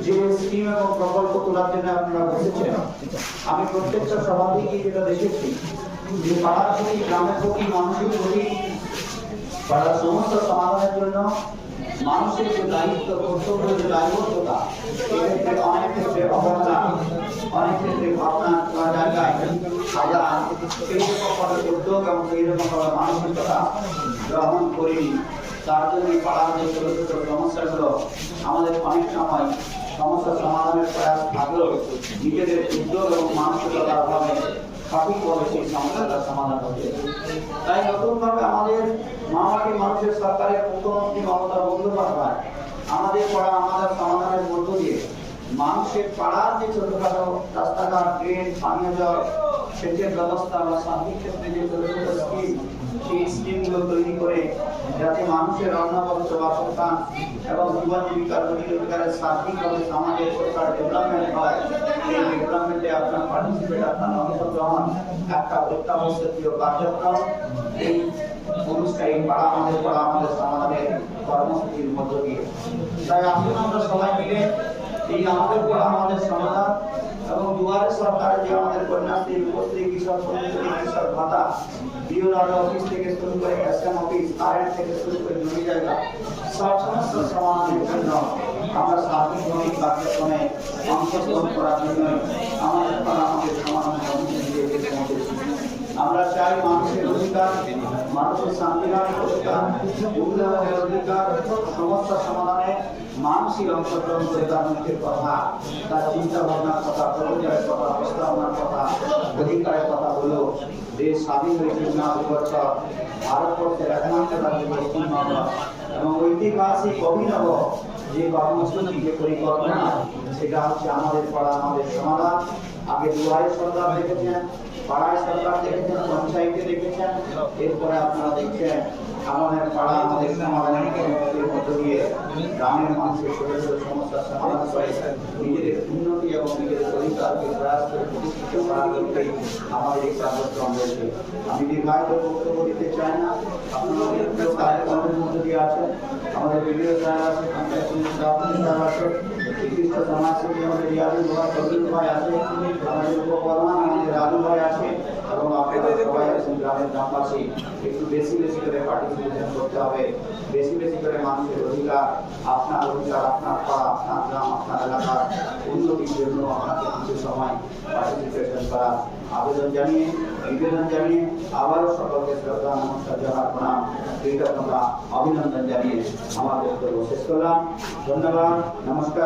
যে স্কিম এবং প্রকল্প তোলার জন্য আপনারা বসেছেন, আমি প্রত্যেকটা সভা থেকে যেটা দেখেছি যে পাড়ার প্রতি, গ্রামের প্রতি, মানুষের প্রতি, পাড়ার সমস্যা সমাধানের জন্য মানুষের যে দায়িত্ব, কর্তব্য, যে দায়বদ্ধতা, এক্ষেত্রে অনেক ক্ষেত্রে অবহেলা, অনেক ক্ষেত্রে ভাবনা করা জায়গায় আমরা সেইরকমভাবে উদ্যোগ এবং সেইরকমভাবে মানসিকতা গ্রহণ করিনি। তার জন্য পাড়ার যে ছোট ছোট সমস্যাগুলো আমাদের অনেক সময় সমস্যা সমাধানের প্রয়াস থাকলেও নিজেদের উদ্যোগ এবং মানসিকতার অভাবে সঠিকভাবে সেই সমস্যাটার সমাধান হচ্ছে। তাই নতুনভাবে আমাদের মামাটি মানুষের সরকারের মুখ্যমন্ত্রী মমতা বন্দ্যোপাধ্যায় আমাদের পাড়া আমাদের সমাধানের মধ্য দিয়ে মানুষের পাড়ার যে ছোটখাটো রাস্তাঘাট, ড্রেন, পানীয় জল, সেচের ব্যবস্থা বা সার্বিক ক্ষেত্রে যে ছোট ছোট স্কিম, সেই স্কিমগুলো তৈরি করে যাতে মানুষের রান্নাবস্ত্র, বাসস্থান এবং জীবন জীবিকার রোজগারের সার্বিকভাবে সমাজের সরকার ডেভেলপমেন্ট হয়, এই ডেভেলপমেন্টে আপনার পার্টিসিপেট, আপনার অংশগ্রহণ একটা অত্যাবশ্যকীয় কার্যক্রম। এই অনুষ্ঠানে পাড়া আমাদের সমাধানের কর্মসূচির মধ্য দিয়ে, তাই আসুন আমরা সবাই মিলে এই আমাদের পাড়া আমাদের সমাধান এবং দুয়ারে সরকারের যে আমাদের কন্যাশ্রী, রূপশ্রী, কৃষক বন্ধু, কৃষক ভাতা, বিওআর অফিস থেকে শুরু করে এসএম অফিস, কারেন্ট থেকে শুরু করে জমি জায়গা, সব সমস্ত সমাধানের জন্য আমরা সার্বিকভাবে কার্যক্রমে অংশগ্রহণ করার জন্য আমাদের পাড়া আমাদের সমাধান কর্মসূচি পৌঁছেছি। আমরা চাই মানুষের অধিকার, মানুষের শান্তিলাভের অধিকার, উন্নয়নের অধিকার, সমস্যা সমাধানে মানসিক অংশগ্রহণ করে তার মুখের কথা, তার চিন্তা ভাবনার কথা, প্রয়োজনের কথা, প্রস্তাবনার কথা, অধিকারের কথা হলো দেশ স্বাধীন হয়েছে ৭৯ বছর, ভারতবর্ষের একমাত্র রাজ্য পশ্চিমবঙ্গ এবং ঐতিহাসিক অভিনব যে কর্মসূচি, যে পরিকল্পনা, সেটা হচ্ছে আমাদের পাড়া আমাদের সমাধান। আগে দুয়ারে সরকার দেখেছেন, পাড়ায় সরকার দেখেছেন, পঞ্চায়েতে দেখেছেন, এরপরে আপনারা দেখছেন আমাদের পাড়া আমাদের সমাধানের মধ্য দিয়ে গ্রামের মানুষের ছোট ছোট সমস্যার সমাধান করে নিজেদের উন্নতি এবং নিজেদের অধিকারকে প্রয়াস করে প্রতিষ্ঠিত করার লক্ষ্যে আমাদের এই কার্যক্রম রয়েছে। আমি দীর্ঘায়িত বক্তব্য দিতে চাই না, আপনারা কার্যক্রমের মধ্য দিয়ে আছেন, আমাদের বিডিও সাহেব আছে, পঞ্চায়েত সভাপতি সাহেব আছে, বিশিষ্ট সমাজসেবী আমাদের রিয়াজুল ভাই, ফজলুল ভাই আছে, আমাদের উপপ্রধান আমাদের রাজু ভাই আছে এবং আপনারা সবাই আছেন গ্রামের গ্রামবাসী। একটু বেশি বেশি করে পার্টিসিপেশন করতে হবে, বেশি বেশি করে মানুষের অধিকার, আপনার পাড়া, আপনার গ্রাম, আপনার এলাকার উন্নতির জন্য আপনাকে কিছু সময় পার্টিসিপেশন করার আবেদন জানিয়ে, নিবেদন জানিয়ে আবারও সকলকে শ্রদ্ধা, নমস্কার, জোহার, প্রণাম, কৃতজ্ঞতা, অভিনন্দন জানিয়ে আমার বক্তব্য শেষ করলাম। ধন্যবাদ, নমস্কার।